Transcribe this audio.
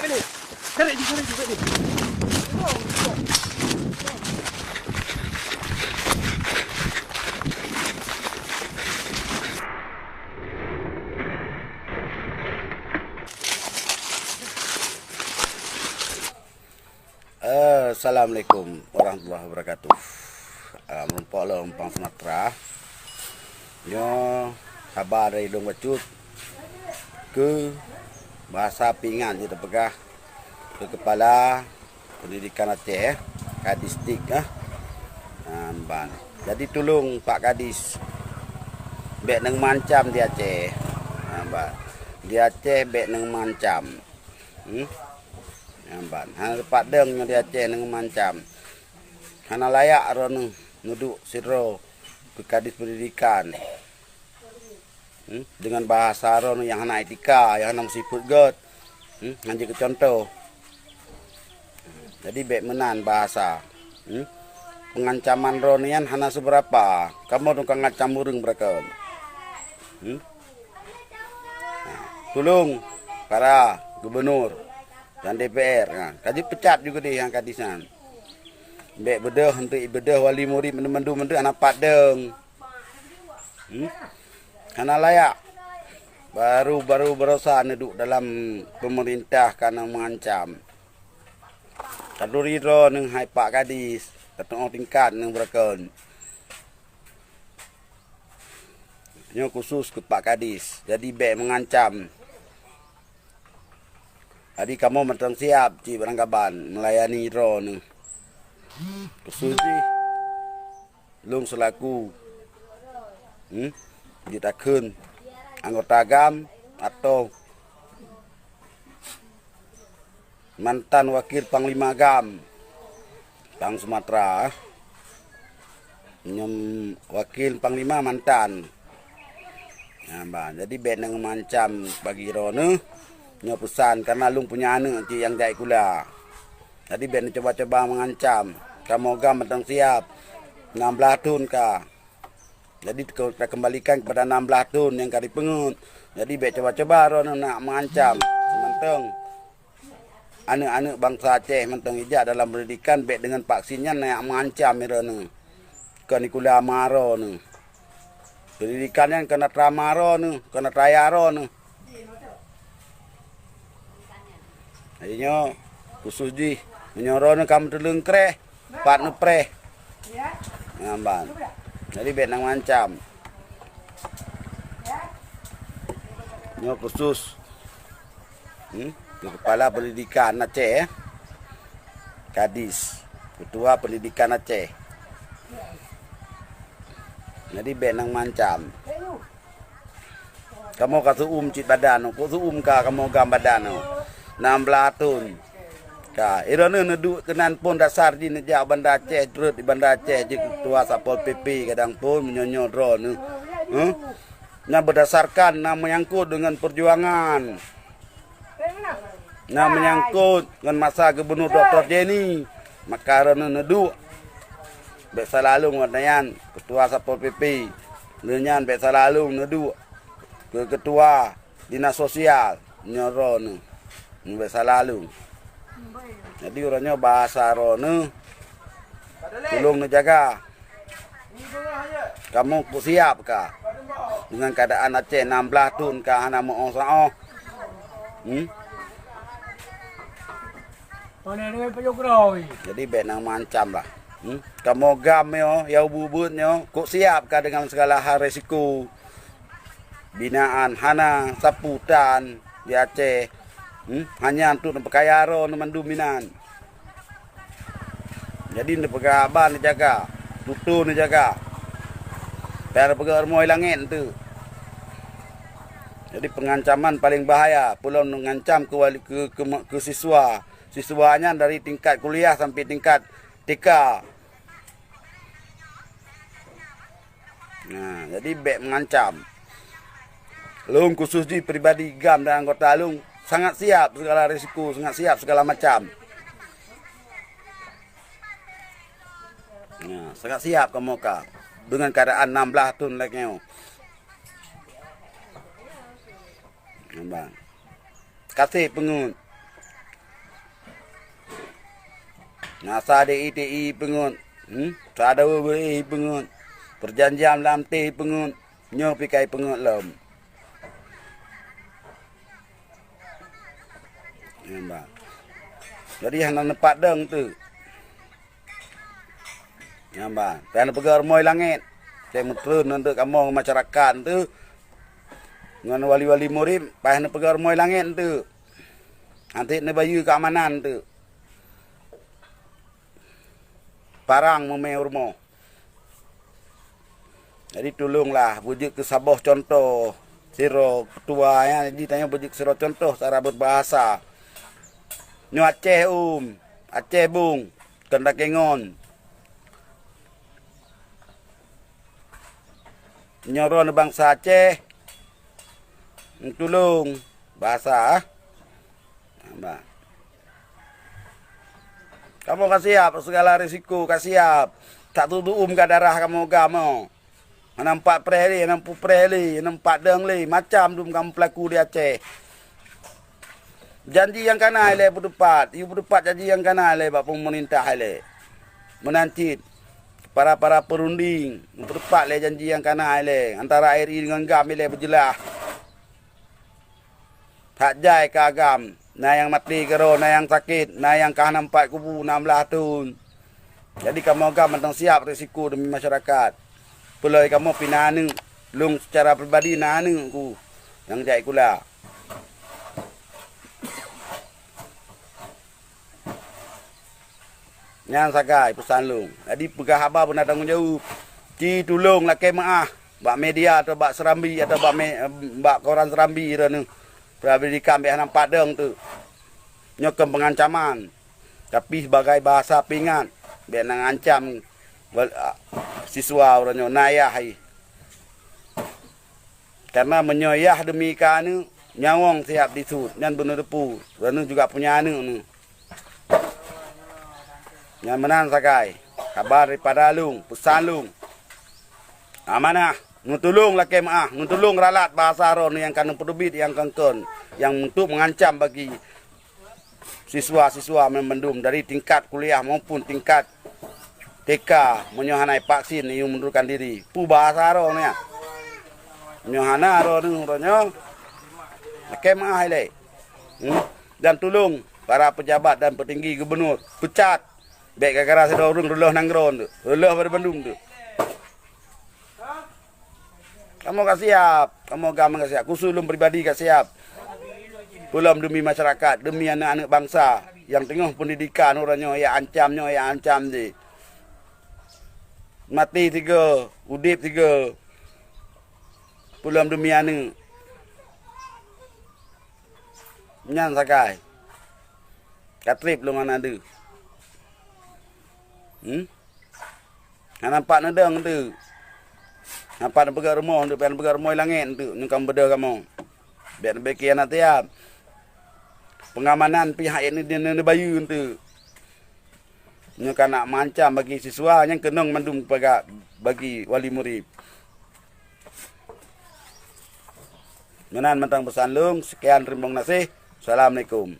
balik. Tarik je balik. Assalamualaikum warahmatullahi wabarakatuh. Merumpok lah umpang Sumatera. Nyo kabar dari Dong Bacut ke bahasa Pingan kita pegah ke kepala pendidikan Aceh Kadistik ban. Jadi tolong Pak Kadis bek neng mancam di Aceh. Ban. Di Aceh bek neng mancam. Ban. Hana dapat deng di Aceh neng mancam. Hana layak ron nuduk sidro ke Kadis Pendidikan. Dengan bahasa ron yang hana etika, yang hana siput god. Nganji ke contoh. Jadi bek menan bahasa. Pengancaman ron yan hana seberapa. Kamu tukang ngacam burung mereka. Tolong para gubernur dan DPR. Kaji pecat juga deh yang kadisan. Bek bedah untuk ibadah wali murid mendu anak padeng. Karena layak baru berusaha duduk dalam pemerintah karena mengancam. Kadu ridho neng hai Pak Kadis, ketemu tingkat neng berken. Nyo khusus ke Pak Kadis. Jadi bek mengancam. Jadi kamu matang siap ci Barangkaban melayani ro neng. Khusus ni lung selaku ditakeun anggota GAM atau mantan wakil Panglima GAM Bang Sumatera. Nyem wakil Panglima mantan. Jadi bek nang mancam bagi rone nyo pesan karena lung punya anak yang jai kula. Jadi bek coba-coba mengancam. Kamu GAM matang siap 16 tahun kah. Jadi kita kembalikan kepada 16 tahun yang kali pengut. Jadi bek coba-coba rone nak mengancam. Sementang anak-anak bangsa Aceh mentang ijak dalam pendidikan bek dengan vaksinnya nak mengancam rone. Kanikula maro ne. Pendidikannya kena tramaro ne, kena trayaro ne. Jadinya khusus di menyorone kamu telung kreh, pat nepreh. Ngamban. Jadi bek nang mancam. Nyo khusus kepala pendidikan Aceh Kadis, ketua pendidikan Aceh. Jadi bek nang mancam. Kamu kasih cit badan, kau kamu gam badan. 16 tahun. Ka, irone neduk kenan pun dasar di nejak Bandar Aceh, terus di Bandar Aceh je ketua Satpol PP kadang pun menyonyo drone. Nah berdasarkan nama menyangkut dengan perjuangan. Nah menyangkut dengan masa Gubernur Dr. Jenny. Maka rene neduk bek selalu ngadayan ketua Satpol PP. Lenyan bek selalu neduk ke ketua Dinas Sosial nyorone. Bek selalu. Jadi orangnya bahasa rone tolong menjaga. Kamu siap kah? Dengan keadaan Aceh 16 tahun kah hana mau sao? Jadi bek nang mancam lah. Kamu GAM yo, ya bubutnya, kok siap kah dengan segala hal resiko? Binaan hana saputan di Aceh. Hanya untuk nepekaya ro nemanduminan. Jadi nepekaban dijaga, tutu dijaga. Biar pegar moy langit tu. Jadi pengancaman paling bahaya, pulau mengancam ke siswa. Siswanya dari tingkat kuliah sampai tingkat TK. Nah, jadi bek mengancam. Lung khusus di pribadi GAM dan anggota lung sangat siap segala risiko, sangat siap segala macam. Nah, sangat siap kamu kak dengan keadaan 16 tahun lagi. Kasih pengut. Nasa DITI pengut. Sada WWI pengut. Perjanjian lam T pengut. Nyo pikai pengut lam. Nampak. Jadi hana nempat deng tu. Nampak. Pian pegar moy langit. Saya mutrun untuk kamu masyarakat tu. Dengan wali-wali murid, pian pegar moy langit tu. Nanti ne bayu keamanan tu. Parang memeh rumah. Jadi tolonglah bujuk ke sabah contoh siro ketua ya, jadi tanya bujuk siro contoh cara berbahasa. Nyo Aceh Aceh bung, kena kengon. Nyoron bangsa Aceh. Tolong bahasa. Nampak. Kamu kasih siap segala risiko, kasih siap. Tak tutup ke darah kamu kamu. Nampak preli, nampak preli, nampak dengli. Macam dum kamu pelaku di Aceh. Janji yang kana ile berdepat. You berdepat janji yang kana ile bak pemerintah ile. Menancit para perunding. Berdepat le janji yang kana ile. Antara RI dengan GAM ile berjelas. Tak jai ke agam. Na yang mati kero, na yang sakit, na yang kah nampak kubu 16 tahun. Jadi kamu agam mentang siap risiko demi masyarakat. Pelai kamu pinanu, lung secara pribadi nanu ku. Yang jai kula. Yang sagai pesan lung. Jadi pegah haba pun tanggung jawab. Ci tolong lah kemaah. Bak media atau bak serambi atau bak koran serambi dah ni. Pendidikan biar nampak deng tu. Nyokem pengancaman. Tapi sebagai bahasa pingat. Biar ngancam siswa orangnya nayah. Karena menyoyah demikian ni. Nyawang siap disut. Nyan benar depu. Orangnya juga punya anak ni. Yang menang sakai. Kabar daripada lung. Pesan lung. Amanah. Nutulung lah kemaah, nutulung ralat bahasa ron yang kanu pedubit yang kengkon, yang untuk mengancam bagi siswa-siswa memendum dari tingkat kuliah maupun tingkat TK menyohanai vaksin yang mundurkan diri. Pu bahasa ron ya. Menyohana ron ronyo. Kemaah ile. Dan tolong para pejabat dan petinggi gubernur pecat. Baik gara-gara sedo urung reloh nang ron tu. Reloh pada Bandung tu. Kamu kasih siap, kamu agama kasih siap, khusus ulun pribadi kasih siap. Pulang demi masyarakat, demi anak-anak bangsa yang tengah pendidikan orangnya ya ancam di. Mati 3, udip 3. Pulang demi anak. Nyan sakai. Katrip lu mana ada. Nampak nedeng tu. Nampak nak pegang rumah, untuk pengen pegang rumah langit tu, nyukam beda kamu. Biar beki anak tiap. Pengamanan pihak ini dia nak bayu tu. Nyukam nak mancam bagi siswa yang kenang mandum bagi wali murid. Menan mentang pesan lung, sekian terima kasih. Assalamualaikum.